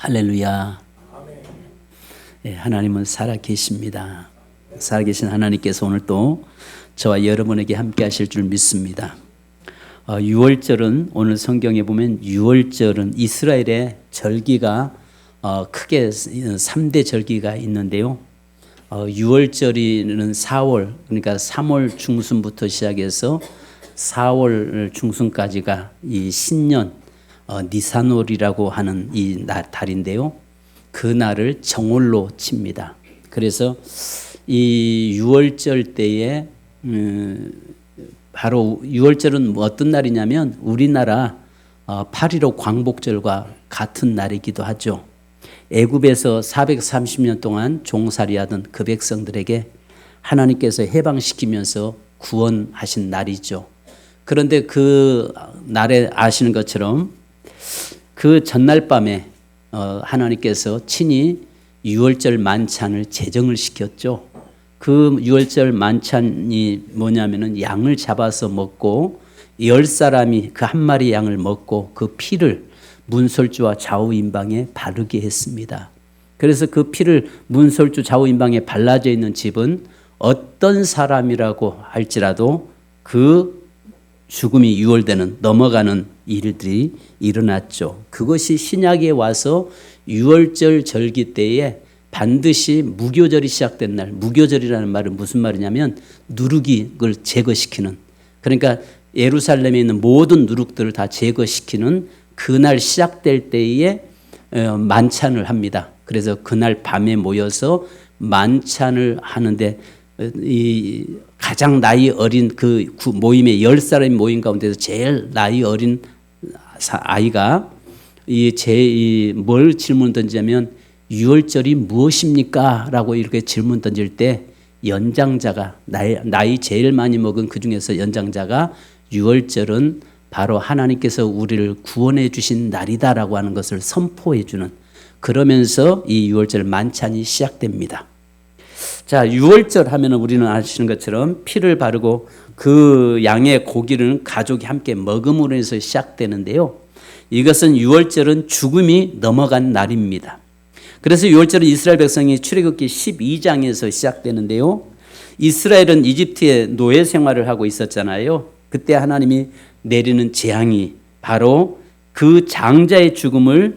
할렐루야. 예, 하나님은 살아계십니다. 살아계신 하나님께서 오늘 또 저와 여러분에게 함께 하실 줄 믿습니다. 6월절은 오늘 성경에 보면 6월절은 이스라엘의 절기가 크게 3대 절기가 있는데요. 6월절이는 4월, 그러니까 3월 중순부터 시작해서 4월 중순까지가 이 신년 니산월이라고 하는 이 달인데요. 그 날을 정월로 칩니다. 그래서 이 6월절 때에 바로 6월절은 어떤 날이냐면 우리나라 8.15 광복절과 같은 날이기도 하죠. 애굽에서 430년 동안 종살이하던 그 백성들에게 하나님께서 해방시키면서 구원하신 날이죠. 그런데 그 날에 아시는 것처럼 그 전날 밤에 하나님께서 친히 6월절 만찬을 제정을 시켰죠. 그 6월절 만찬이 뭐냐면은 양을 잡아서 먹고 10사람이 그 한 마리 양을 먹고 그 피를 문설주와 좌우임방에 바르게 했습니다. 그래서 그 피를 문설주 좌우임방에 발라져 있는 집은 어떤 사람이라고 할지라도 그 죽음이 유월되는 넘어가는 일들이 일어났죠. 그것이 신약에 와서 6월절 절기 때에 반드시 무교절이 시작된 날, 무교절이라는 말은 무슨 말이냐면 누룩을 제거시키는, 그러니까 예루살렘에 있는 모든 누룩들을 다 제거시키는 그날 시작될 때에 만찬을 합니다. 그래서 그날 밤에 모여서 만찬을 하는데 이 가장 나이 어린 그 모임에 10사람이 모인 가운데서 제일 나이 어린 아이가 뭘 질문 던지냐면 6월절이 무엇입니까? 라고 이렇게 질문 던질 때 연장자가 나이 제일 많이 먹은 그 중에서 연장자가 6월절은 바로 하나님께서 우리를 구원해 주신 날이다라고 하는 것을 선포해 주는, 그러면서 이 6월절 만찬이 시작됩니다. 자, 6월절 하면 우리는 아시는 것처럼 피를 바르고 그 양의 고기를 가족이 함께 먹음으로 해서 시작되는데요. 이것은 6월절은 죽음이 넘어간 날입니다. 그래서 6월절은 이스라엘 백성이 출애굽기 12장에서 시작되는데요. 이스라엘은 이집트에 노예 생활을 하고 있었잖아요. 그때 하나님이 내리는 재앙이 바로 그 장자의 죽음을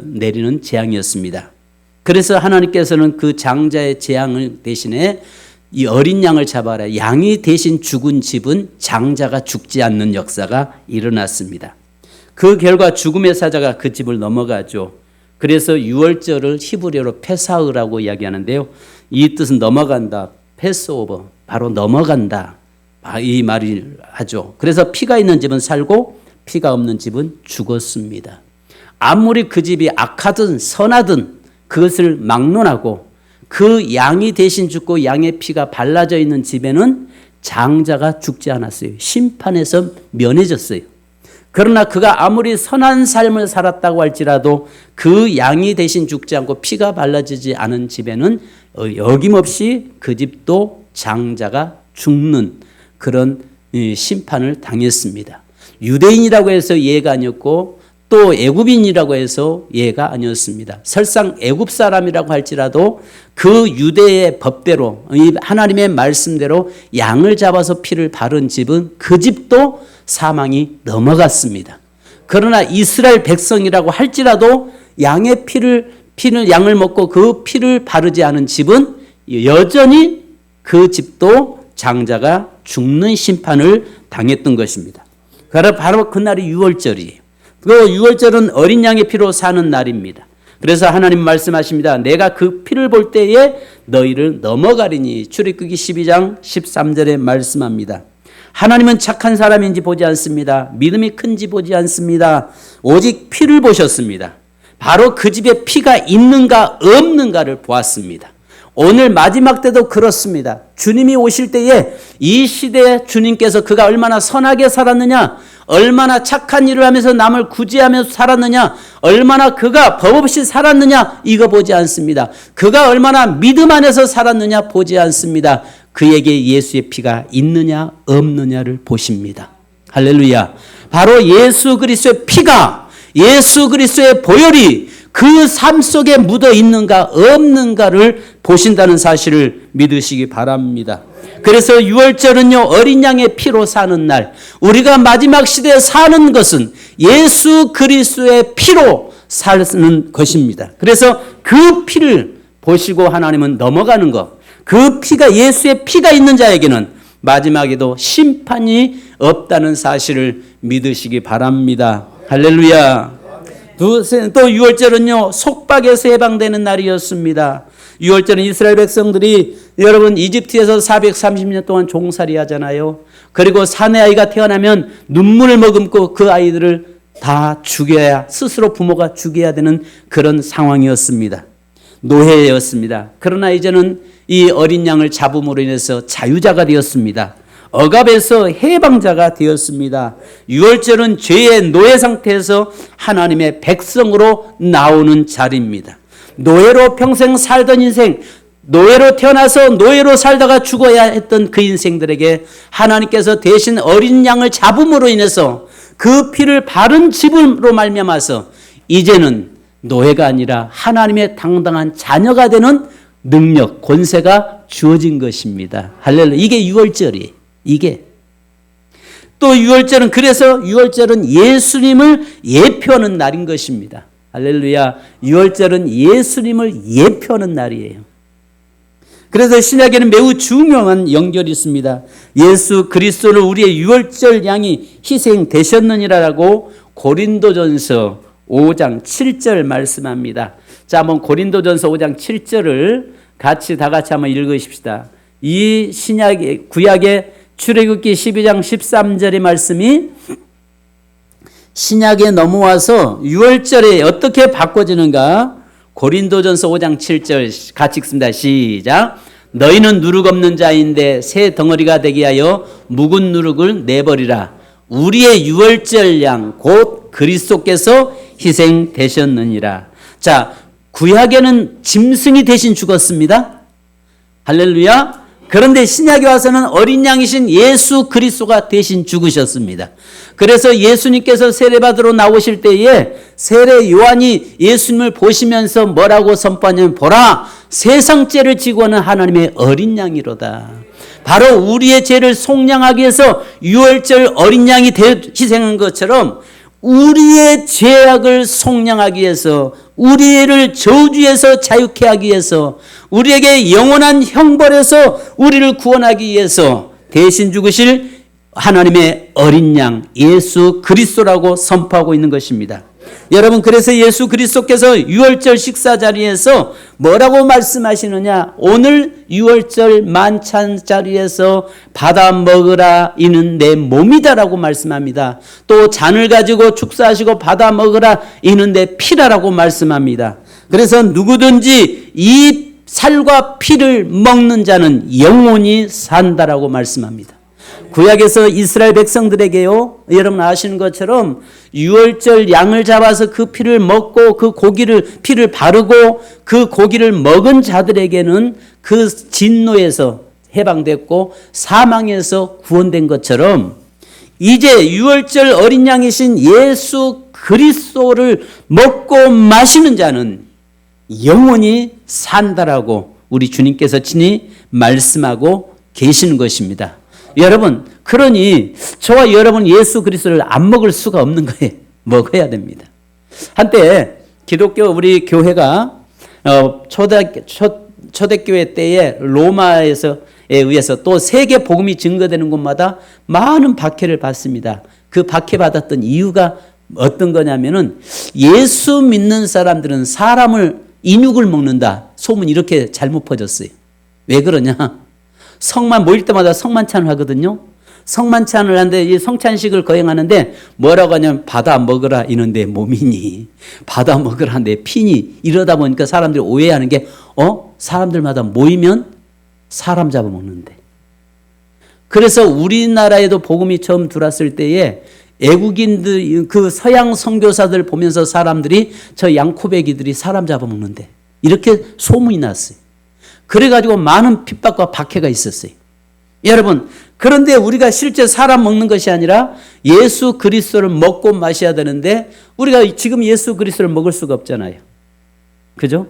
내리는 재앙이었습니다. 그래서 하나님께서는 그 장자의 재앙을 대신에 이 어린 양을 잡아라. 양이 대신 죽은 집은 장자가 죽지 않는 역사가 일어났습니다. 그 결과 죽음의 사자가 그 집을 넘어가죠. 그래서 6월절을 히브리어로 페사흐라고 이야기하는데요. 이 뜻은 넘어간다, 패스오버, 바로 넘어간다, 이 말을 하죠. 그래서 피가 있는 집은 살고 피가 없는 집은 죽었습니다. 아무리 그 집이 악하든 선하든 그것을 막론하고 그 양이 대신 죽고 양의 피가 발라져 있는 집에는 장자가 죽지 않았어요. 심판에서 면해졌어요. 그러나 그가 아무리 선한 삶을 살았다고 할지라도 그 양이 대신 죽지 않고 피가 발라지지 않은 집에는 여김없이 그 집도 장자가 죽는 그런 심판을 당했습니다. 유대인이라고 해서 예가 아니었고 또 애굽인이라고 해서 예가 아니었습니다. 설상 애굽 사람이라고 할지라도 그 유대의 법대로 하나님의 말씀대로 양을 잡아서 피를 바른 집은 그 집도 사망이 넘어갔습니다. 그러나 이스라엘 백성이라고 할지라도 양의 양을 먹고 그 피를 바르지 않은 집은 여전히 그 집도 장자가 죽는 심판을 당했던 것입니다. 바로 그날이 6월절이에요. 그 6월절은 어린 양의 피로 사는 날입니다. 그래서 하나님 말씀하십니다. 내가 그 피를 볼 때에 너희를 넘어가리니. 출애굽기 12장 13절에 말씀합니다. 하나님은 착한 사람인지 보지 않습니다. 믿음이 큰지 보지 않습니다. 오직 피를 보셨습니다. 바로 그 집에 피가 있는가 없는가를 보았습니다. 오늘 마지막 때도 그렇습니다. 주님이 오실 때에 이 시대에 주님께서 그가 얼마나 선하게 살았느냐, 얼마나 착한 일을 하면서 남을 구제하면서 살았느냐, 얼마나 그가 법 없이 살았느냐, 이거 보지 않습니다. 그가 얼마나 믿음 안에서 살았느냐 보지 않습니다. 그에게 예수의 피가 있느냐 없느냐를 보십니다. 할렐루야. 바로 예수 그리스도의 피가, 예수 그리스도의 보혈이 그 삶 속에 묻어 있는가 없는가를 보신다는 사실을 믿으시기 바랍니다. 그래서 유월절은요, 어린 양의 피로 사는 날, 우리가 마지막 시대에 사는 것은 예수 그리스도의 피로 사는 것입니다. 그래서 그 피를 보시고 하나님은 넘어가는 것, 그 피가 예수의 피가 있는 자에게는 마지막에도 심판이 없다는 사실을 믿으시기 바랍니다. 할렐루야. 또 유월절은요, 속박에서 해방되는 날이었습니다. 유월절은 이스라엘 백성들이 여러분 이집트에서 430년 동안 종살이 하잖아요. 그리고 사내 아이가 태어나면 눈물을 머금고 그 아이들을 다 죽여야, 스스로 부모가 죽여야 되는 그런 상황이었습니다. 노예였습니다. 그러나 이제는 이 어린 양을 잡음으로 인해서 자유자가 되었습니다. 억압에서 해방자가 되었습니다. 유월절은 죄의 노예 상태에서 하나님의 백성으로 나오는 자리입니다. 노예로 평생 살던 인생, 노예로 태어나서 노예로 살다가 죽어야 했던 그 인생들에게 하나님께서 대신 어린 양을 잡음으로 인해서 그 피를 바른 지불로 말미암아서 이제는 노예가 아니라 하나님의 당당한 자녀가 되는 능력, 권세가 주어진 것입니다. 할렐루야. 이게 유월절이에요. 이게. 또 유월절은, 그래서 유월절은 예수님을 예표하는 날인 것입니다. 할렐루야. 유월절은 예수님을 예표하는 날이에요. 그래서 신약에는 매우 중요한 연결이 있습니다. 예수 그리스도를 우리의 유월절 양이 희생되셨느니라라고 고린도전서 5장 7절 말씀합니다. 자, 한번 고린도전서 5장 7절을 다 같이 한번 읽으십시다. 이 구약의 출애굽기 12장 13절의 말씀이 신약에 넘어와서 유월절에 어떻게 바꿔지는가? 고린도전서 5장 7절 같이 읽습니다. 시작. 너희는 누룩 없는 자인데 새 덩어리가 되게 하여 묵은 누룩을 내버리라. 우리의 유월절 양 곧 그리스도께서 희생되셨느니라. 자, 구약에는 짐승이 대신 죽었습니다. 할렐루야. 그런데 신약에 와서는 어린 양이신 예수 그리스도가 대신 죽으셨습니다. 그래서 예수님께서 세례받으러 나오실 때에 세례 요한이 예수님을 보시면서 뭐라고 선포하냐면, 보라, 세상 죄를 지고 오는 하나님의 어린 양이로다. 바로 우리의 죄를 속량하기 위해서 유월절 어린 양이 희생한 것처럼 우리의 죄악을 속량하기 위해서, 우리를 저주에서 자유케 하기 위해서, 우리에게 영원한 형벌에서 우리를 구원하기 위해서 대신 죽으실 하나님의 어린 양 예수 그리스도라고 선포하고 있는 것입니다. 여러분, 그래서 예수 그리스도께서 유월절 식사 자리에서 뭐라고 말씀하시느냐? 오늘 유월절 만찬 자리에서 받아 먹으라, 이는 내 몸이다라고 말씀합니다. 또 잔을 가지고 축사하시고 받아 먹으라, 이는 내 피라라고 말씀합니다. 그래서 누구든지 이 살과 피를 먹는 자는 영원히 산다라고 말씀합니다. 구약에서 이스라엘 백성들에게요, 여러분 아시는 것처럼 유월절 양을 잡아서 그 피를 먹고 그 피를 바르고 그 고기를 먹은 자들에게는 그 진노에서 해방됐고 사망에서 구원된 것처럼, 이제 유월절 어린 양이신 예수 그리스도를 먹고 마시는 자는 영원히 산다라고 우리 주님께서 친히 말씀하고 계시는 것입니다. 여러분, 그러니 저와 여러분 예수 그리스도를 안 먹을 수가 없는 거예요. 먹어야 됩니다. 한때 기독교 우리 교회가 초대교회 때에 로마에 의해서 또 세계 복음이 증거되는 곳마다 많은 박해를 받습니다. 그 박해받았던 이유가 어떤 거냐면은 예수 믿는 사람들은 사람을 인육을 먹는다. 소문이 이렇게 잘못 퍼졌어요. 왜 그러냐? 성만 모일 때마다 성만찬을 하거든요. 성만찬을 하는데 이 성찬식을 거행하는데 뭐라고 하냐면, 받아 먹으라, 이는 내 몸이니, 받아 먹으라, 내 피니. 이러다 보니까 사람들이 오해하는 게, 사람들마다 모이면 사람 잡아먹는데. 그래서 우리나라에도 복음이 처음 들어왔을 때에 애국인들, 그 서양 선교사들 보면서 사람들이 저 양코배기들이 사람 잡아먹는데, 이렇게 소문이 났어요. 그래가지고 많은 핍박과 박해가 있었어요. 여러분, 그런데 우리가 실제 사람 먹는 것이 아니라 예수 그리스도를 먹고 마셔야 되는데, 우리가 지금 예수 그리스도를 먹을 수가 없잖아요. 그죠?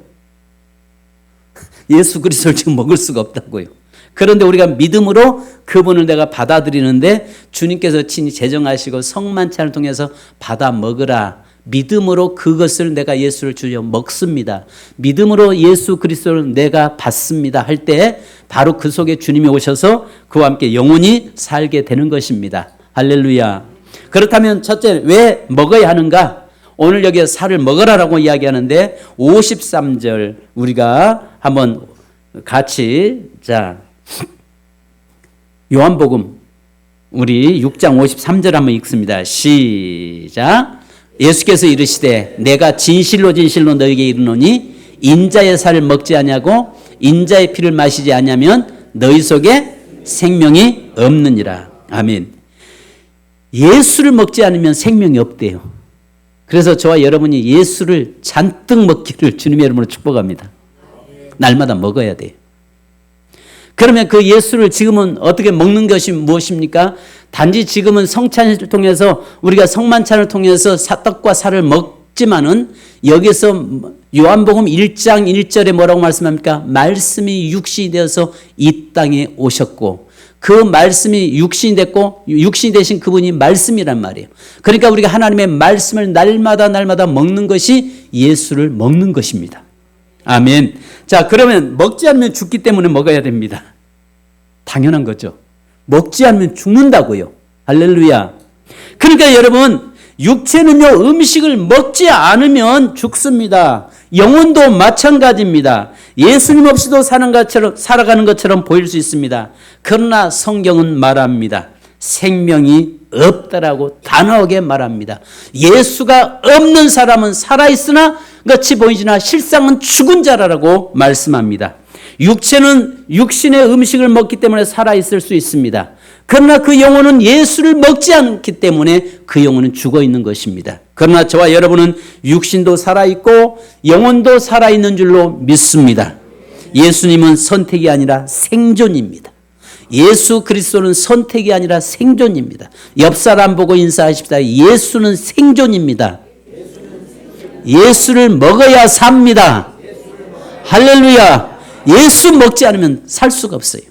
예수 그리스도를 지금 먹을 수가 없다고요. 그런데 우리가 믿음으로 그분을 내가 받아들이는데 주님께서 친히 제정하시고 성만찬을 통해서 받아 먹으라. 믿음으로 그것을 내가 예수를 주여 먹습니다. 믿음으로 예수 그리스도를 내가 받습니다 할 때 바로 그 속에 주님이 오셔서 그와 함께 영원히 살게 되는 것입니다. 할렐루야. 그렇다면 첫째 왜 먹어야 하는가? 오늘 여기에 살을 먹으라라고 이야기하는데 53절 우리가 한번 같이 요한복음 우리 6장 53절 한번 읽습니다. 시작. 예수께서 이르시되 내가 진실로 진실로 너희에게 이르노니 인자의 살을 먹지 아니하고 인자의 피를 마시지 아니하면 너희 속에 생명이 없느니라. 아멘. 예수를 먹지 않으면 생명이 없대요. 그래서 저와 여러분이 예수를 잔뜩 먹기를 주님의 이름으로 축복합니다. 날마다 먹어야 돼요. 그러면 그 예수를 지금은 어떻게 먹는 것이 무엇입니까? 단지 지금은 성찬을 통해서 우리가 성만찬을 통해서 떡과 살을 먹지만은 여기서 요한복음 1장 1절에 뭐라고 말씀합니까? 말씀이 육신이 되어서 이 땅에 오셨고 그 말씀이 육신이 됐고 육신이 되신 그분이 말씀이란 말이에요. 그러니까 우리가 하나님의 말씀을 날마다 먹는 것이 예수를 먹는 것입니다. 아멘. 자, 그러면 먹지 않으면 죽기 때문에 먹어야 됩니다. 당연한 거죠. 먹지 않으면 죽는다고요. 할렐루야. 그러니까 여러분, 육체는요, 음식을 먹지 않으면 죽습니다. 영혼도 마찬가지입니다. 예수님 없이도 살아가는 것처럼 보일 수 있습니다. 그러나 성경은 말합니다. 생명이 없다라고 단호하게 말합니다. 예수가 없는 사람은 살아있으나 같이 보이지나 실상은 죽은 자라고 말씀합니다. 육체는 육신의 음식을 먹기 때문에 살아있을 수 있습니다. 그러나 그 영혼은 예수를 먹지 않기 때문에 그 영혼은 죽어 있는 것입니다. 그러나 저와 여러분은 육신도 살아있고 영혼도 살아있는 줄로 믿습니다. 예수님은 선택이 아니라 생존입니다. 예수 그리스도는 선택이 아니라 생존입니다. 옆 사람 보고 인사하십시다. 예수는 생존입니다. 예수를 먹어야 삽니다. 할렐루야. 예수 먹지 않으면 살 수가 없어요.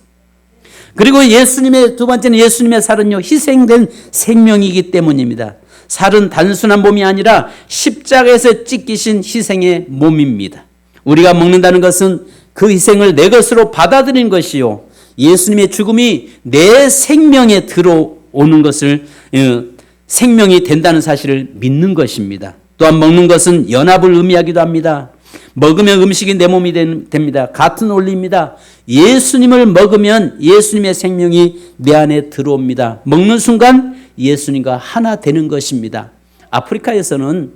그리고 예수님의 두 번째는 예수님의 살은요, 희생된 생명이기 때문입니다. 살은 단순한 몸이 아니라 십자가에서 찢기신 희생의 몸입니다. 우리가 먹는다는 것은 그 희생을 내 것으로 받아들이는 것이요, 예수님의 죽음이 내 생명에 들어오는 것을 생명이 된다는 사실을 믿는 것입니다. 또한 먹는 것은 연합을 의미하기도 합니다. 먹으면 음식이 내 몸이 됩니다. 같은 원리입니다. 예수님을 먹으면 예수님의 생명이 내 안에 들어옵니다. 먹는 순간 예수님과 하나 되는 것입니다. 아프리카에서는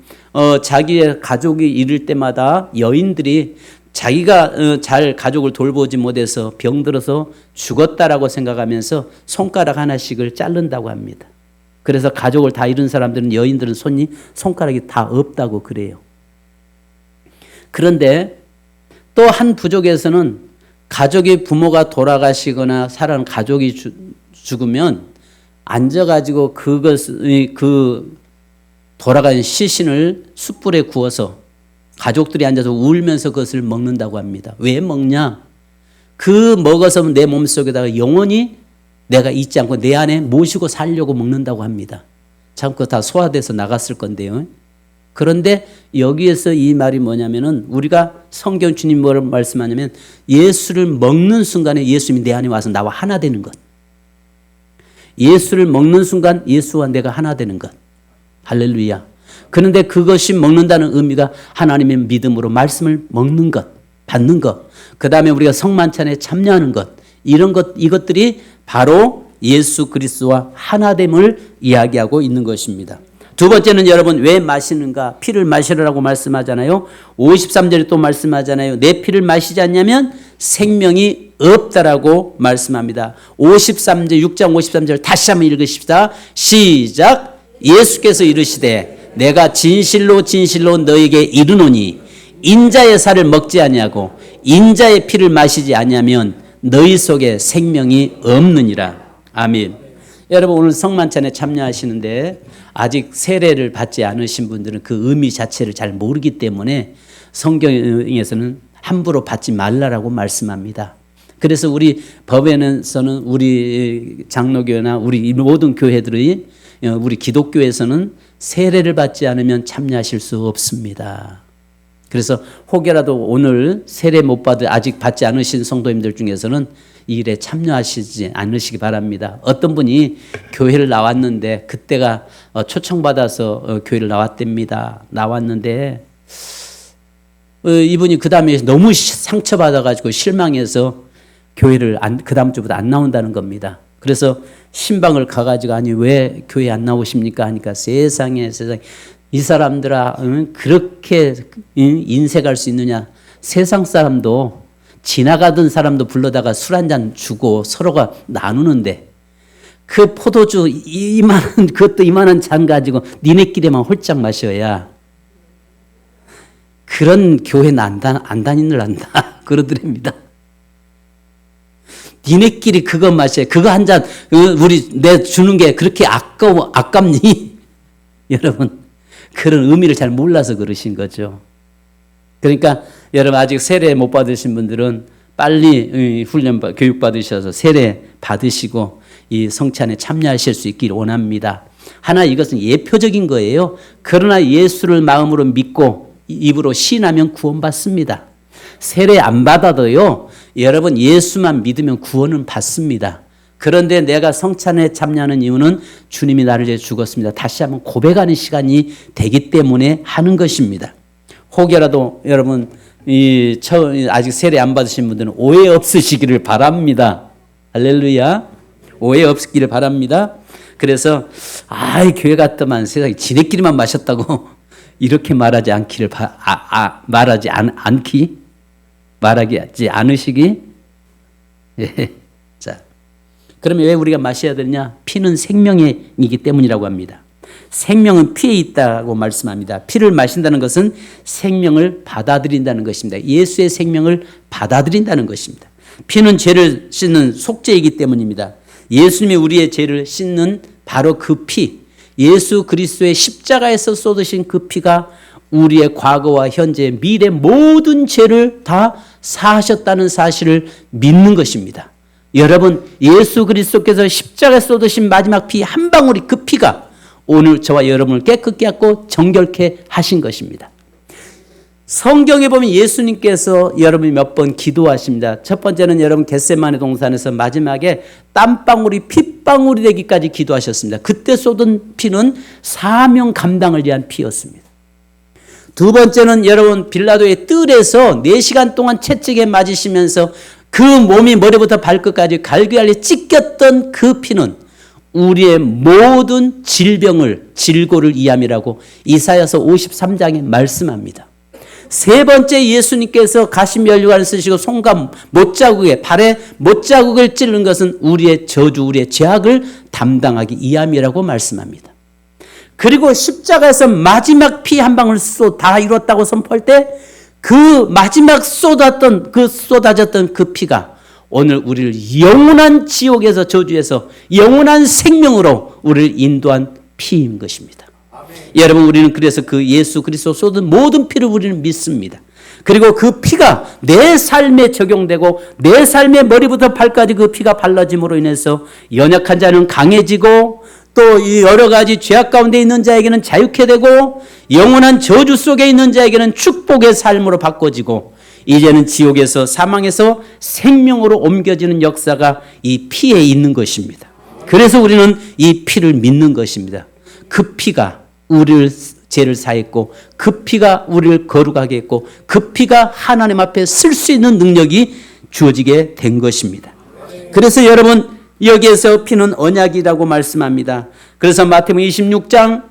자기의 가족이 이를 때마다 여인들이 자기가 잘 가족을 돌보지 못해서 병들어서 죽었다라고 생각하면서 손가락 하나씩을 자른다고 합니다. 그래서 가족을 다 잃은 사람들은, 여인들은 손가락이 다 없다고 그래요. 그런데 또 한 부족에서는 가족이, 부모가 돌아가시거나 살아난 가족이 죽으면 앉아가지고 그 돌아간 시신을 숯불에 구워서 가족들이 앉아서 울면서 그것을 먹는다고 합니다. 왜 먹냐? 그 먹어서 내 몸속에다가 영원히 내가 잊지 않고 내 안에 모시고 살려고 먹는다고 합니다. 참 그거 다 소화돼서 나갔을 건데요. 그런데 여기에서 이 말이 뭐냐면은, 우리가 성경 주님 뭐를 말씀하냐면 예수를 먹는 순간에 예수님이 내 안에 와서 나와 하나 되는 것. 예수를 먹는 순간 예수와 내가 하나 되는 것. 할렐루야. 그런데 그것이 먹는다는 의미가 하나님의 믿음으로 말씀을 먹는 것, 받는 것, 그 다음에 우리가 성만찬에 참여하는 것, 이것들이 바로 예수 그리스도와 하나됨을 이야기하고 있는 것입니다. 두 번째는 여러분, 왜 마시는가? 피를 마시라고 말씀하잖아요. 53절에 또 말씀하잖아요. 내 피를 마시지 않냐면 생명이 없다라고 말씀합니다. 53절, 6장 53절 다시 한번 읽으십시다. 시작. 예수께서 이르시되 내가 진실로 진실로 너에게 이르노니 인자의 살을 먹지 아니하고 인자의 피를 마시지 아니하면 너희 속에 생명이 없느니라. 아멘. 여러분, 오늘 성만찬에 참여하시는데 아직 세례를 받지 않으신 분들은 그 의미 자체를 잘 모르기 때문에 성경에서는 함부로 받지 말라라고 말씀합니다. 그래서 우리 법에서는 우리 장로교회나 우리 모든 교회들이 우리 기독교에서는 세례를 받지 않으면 참여하실 수 없습니다. 그래서 혹여라도 오늘 세례 못 받을 아직 받지 않으신 성도님들 중에서는 이 일에 참여하시지 않으시기 바랍니다. 어떤 분이 교회를 나왔는데 그때가 초청받아서 교회를 나왔답니다. 나왔는데 이분이 그 다음에 너무 상처받아가지고 실망해서 교회를 그 다음 주부터 안 나온다는 겁니다. 그래서 신방을 가가지고 아니 왜 교회 안 나오십니까 하니까 세상에 이 사람들아 그렇게 인색할 수 있느냐. 세상 사람도 지나가던 사람도 불러다가 술 한잔 주고 서로가 나누는데 그 포도주 이만한 그것도 이만한 잔 가지고 니네끼리만 홀짝 마셔야 그런 교회는 안 다니는란다 그러더랍니다. 니네끼리 그거 마셔. 그거 한 잔 내 주는 게 그렇게 아깝니? 여러분 그런 의미를 잘 몰라서 그러신 거죠. 그러니까 여러분 아직 세례 못 받으신 분들은 빨리 교육 받으셔서 세례 받으시고 이 성찬에 참여하실 수 있기를 원합니다. 하나 이것은 예표적인 거예요. 그러나 예수를 마음으로 믿고 입으로 시인하면 구원받습니다. 세례 안 받아도요. 여러분 예수만 믿으면 구원은 받습니다. 그런데 내가 성찬에 참여하는 이유는 주님이 나를 위해 죽었습니다. 다시 한번 고백하는 시간이 되기 때문에 하는 것입니다. 혹여라도 여러분 아직 세례 안 받으신 분들은 오해 없으시기를 바랍니다. 할렐루야. 오해 없기를 바랍니다. 그래서 교회 갔더만 세상에 지네끼리만 마셨다고 이렇게 말하지 않으시기. 예. 자, 그러면 왜 우리가 마셔야 되느냐? 피는 생명이기 때문이라고 합니다. 생명은 피에 있다고 말씀합니다. 피를 마신다는 것은 생명을 받아들인다는 것입니다. 예수의 생명을 받아들인다는 것입니다. 피는 죄를 씻는 속죄이기 때문입니다. 예수님이 우리의 죄를 씻는 바로 그 피, 예수 그리스도의 십자가에서 쏟으신 그 피가 우리의 과거와 현재, 미래 모든 죄를 다 사하셨다는 사실을 믿는 것입니다. 여러분 예수 그리스도께서 십자가에 쏟으신 마지막 피 한 방울이 그 피가 오늘 저와 여러분을 깨끗게 하고 정결케 하신 것입니다. 성경에 보면 예수님께서 여러분이 몇 번 기도하십니다. 첫 번째는 여러분 겟세마네 동산에서 마지막에 땀방울이 핏방울이 되기까지 기도하셨습니다. 그때 쏟은 피는 사명 감당을 위한 피였습니다. 두 번째는 여러분 빌라도의 뜰에서 4시간 동안 채찍에 맞으시면서 그 몸이 머리부터 발끝까지 갈기갈리 찢겼던 그 피는 우리의 모든 질고를 이함이라고 이사야서 53장에 말씀합니다. 세 번째 예수님께서 가시면류관을 쓰시고 손과 못자국에 발에 못자국을 찌른 것은 우리의 저주 우리의 죄악을 담당하기 이함이라고 말씀합니다. 그리고 십자가에서 마지막 피 한 방울 다 이뤘다고 선포할 때 그 마지막 쏟아졌던 그 피가 오늘 우리를 영원한 지옥에서 저주에서 영원한 생명으로 우리를 인도한 피인 것입니다. 아멘. 여러분 우리는 그래서 그 예수 그리스도 쏟은 모든 피를 우리는 믿습니다. 그리고 그 피가 내 삶에 적용되고 내 삶의 머리부터 발까지 그 피가 발라짐으로 인해서 연약한 자는 강해지고 또 이 여러 가지 죄악 가운데 있는 자에게는 자유케 되고 영원한 저주 속에 있는 자에게는 축복의 삶으로 바꿔지고 이제는 지옥에서 사망에서 생명으로 옮겨지는 역사가 이 피에 있는 것입니다. 그래서 우리는 이 피를 믿는 것입니다. 그 피가 우리를 죄를 사했고 그 피가 우리를 거룩하게 했고 그 피가 하나님 앞에 쓸 수 있는 능력이 주어지게 된 것입니다. 그래서 여러분 여기에서 피는 언약이라고 말씀합니다. 그래서 마태복음 26장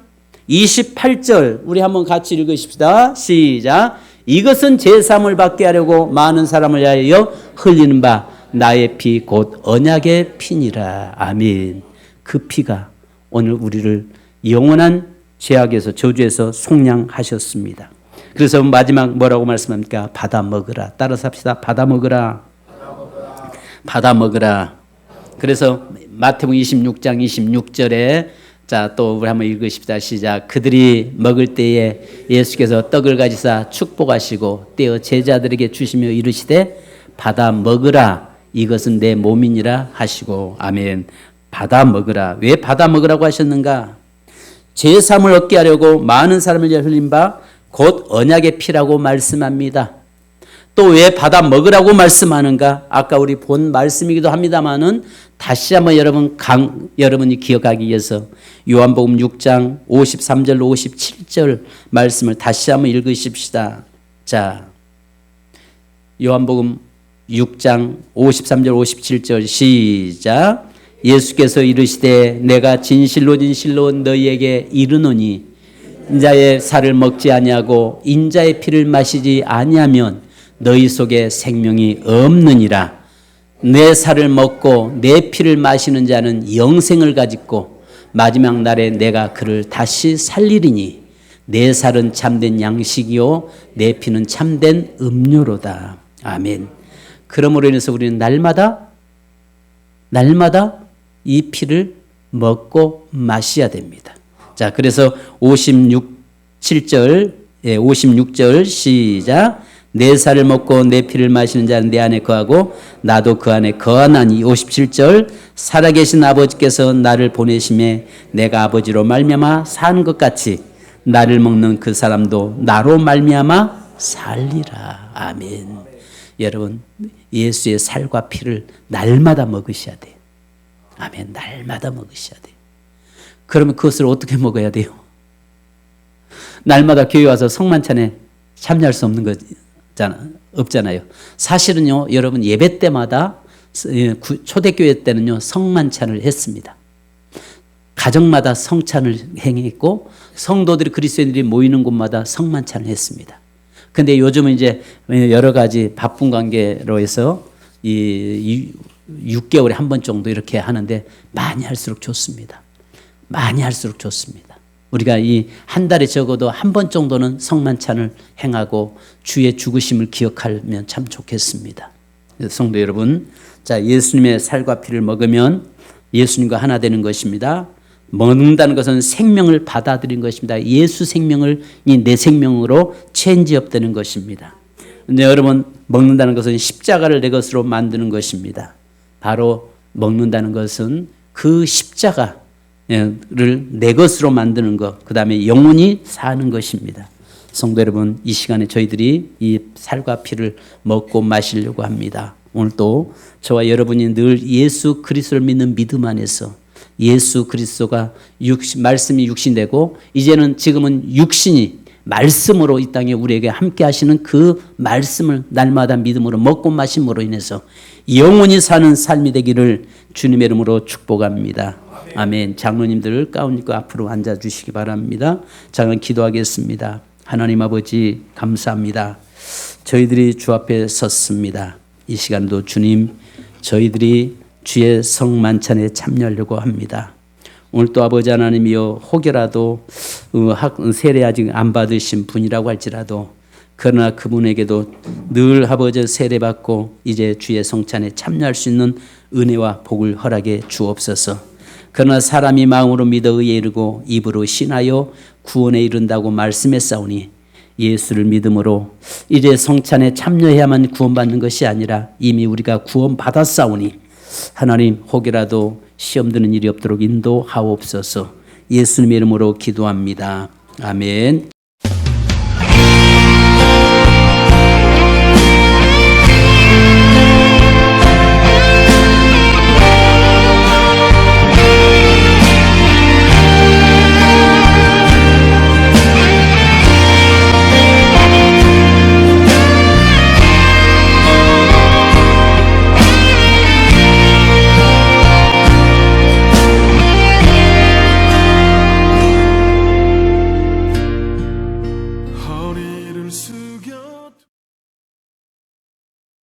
28절 우리 한번 같이 읽으십시다. 시작. 이것은 제사함을 받게 하려고 많은 사람을 위하여 흘리는 바 나의 피 곧 언약의 피니라. 아멘. 그 피가 오늘 우리를 영원한 죄악에서 저주에서 속량하셨습니다. 그래서 마지막 뭐라고 말씀합니까? 받아 먹으라. 따라서 합시다. 받아 먹으라. 받아 먹으라. 그래서 마태복음 26장 26절에 자, 또 우리 한번 읽으십시다. 시작. 그들이 먹을 때에 예수께서 떡을 가지사 축복하시고 떼어 제자들에게 주시며 이르시되 받아 먹으라. 이것은 내 몸이니라 하시고. 아멘. 받아 먹으라. 왜 받아 먹으라고 하셨는가? 제3을 얻게 하려고 많은 사람을 위해 흘린 바 곧 언약의 피라고 말씀합니다. 또 왜 받아 먹으라고 말씀하는가? 아까 우리 본 말씀이기도 합니다만은 다시 한번 여러분이 기억하기 위해서 요한복음 6장 53절 57절 말씀을 다시 한번 읽으십시다. 자, 요한복음 6장 53절 57절 시작. 예수께서 이르시되 내가 진실로 진실로 너희에게 이르노니 인자의 살을 먹지 아니하고 인자의 피를 마시지 아니하면 너희 속에 생명이 없느니라. 내 살을 먹고 내 피를 마시는 자는 영생을 가지고 마지막 날에 내가 그를 다시 살리리니 내 살은 참된 양식이요 내 피는 참된 음료로다. 아멘. 그러므로 인해서 우리는 날마다 이 피를 먹고 마셔야 됩니다. 자, 그래서 56절 시작. 내 살을 먹고 내 피를 마시는 자는 내 안에 거하고 나도 그 안에 거하나니. 57절 살아계신 아버지께서 나를 보내심에 내가 아버지로 말미암아 사는 것 같이 나를 먹는 그 사람도 나로 말미암아 살리라. 아멘. 여러분, 예수의 살과 피를 날마다 먹으셔야 돼요. 아멘. 날마다 먹으셔야 돼요. 그러면 그것을 어떻게 먹어야 돼요? 날마다 교회 와서 성만찬에 참여할 수 없는 없잖아요. 사실은요, 여러분 예배 때마다 초대교회 때는요 성만찬을 했습니다. 가정마다 성찬을 행했고 성도들이 그리스도인들이 모이는 곳마다 성만찬을 했습니다. 근데 요즘은 이제 여러 가지 바쁜 관계로 해서 이 6개월에 한 번 정도 이렇게 하는데 많이 할수록 좋습니다. 많이 할수록 좋습니다. 우리가 이 한 달에 적어도 한 번 정도는 성만찬을 행하고 주의 죽으심을 기억하면 참 좋겠습니다. 성도 여러분, 자, 예수님의 살과 피를 먹으면 예수님과 하나 되는 것입니다. 먹는다는 것은 생명을 받아들인 것입니다. 예수 생명을 내 생명으로 체인지업 되는 것입니다. 근데 여러분, 먹는다는 것은 십자가를 내 것으로 만드는 것입니다. 바로 먹는다는 것은 그 십자가를 내 것으로 만드는 것, 그 다음에 영원히 사는 것입니다. 성도 여러분, 이 시간에 저희들이 이 살과 피를 먹고 마시려고 합니다. 오늘 또 저와 여러분이 늘 예수 그리스도를 믿는 믿음 안에서 예수 그리스도가 말씀이 육신되고 이제는 지금은 육신이 말씀으로 이 땅에 우리에게 함께 하시는 그 말씀을 날마다 믿음으로 먹고 마심으로 인해서 영원히 사는 삶이 되기를 주님의 이름으로 축복합니다. 아멘. 장로님들 가운 입고 앞으로 앉아주시기 바랍니다. 잠깐 기도하겠습니다. 하나님 아버지 감사합니다. 저희들이 주 앞에 섰습니다. 이 시간도 주님, 저희들이 주의 성만찬에 참여하려고 합니다. 오늘 또 아버지 하나님이여, 혹여라도 세례 아직 안 받으신 분이라고 할지라도 그러나 그분에게도 늘 아버지 세례받고 이제 주의 성찬에 참여할 수 있는 은혜와 복을 허락해 주옵소서. 그러나 사람이 마음으로 믿어 의에 이르고 입으로 신하여 구원에 이른다고 말씀했사오니 예수를 믿음으로 이제 성찬에 참여해야만 구원받는 것이 아니라 이미 우리가 구원받았사오니 하나님, 혹이라도 시험 드는 일이 없도록 인도하옵소서. 예수님의 이름으로 기도합니다. 아멘.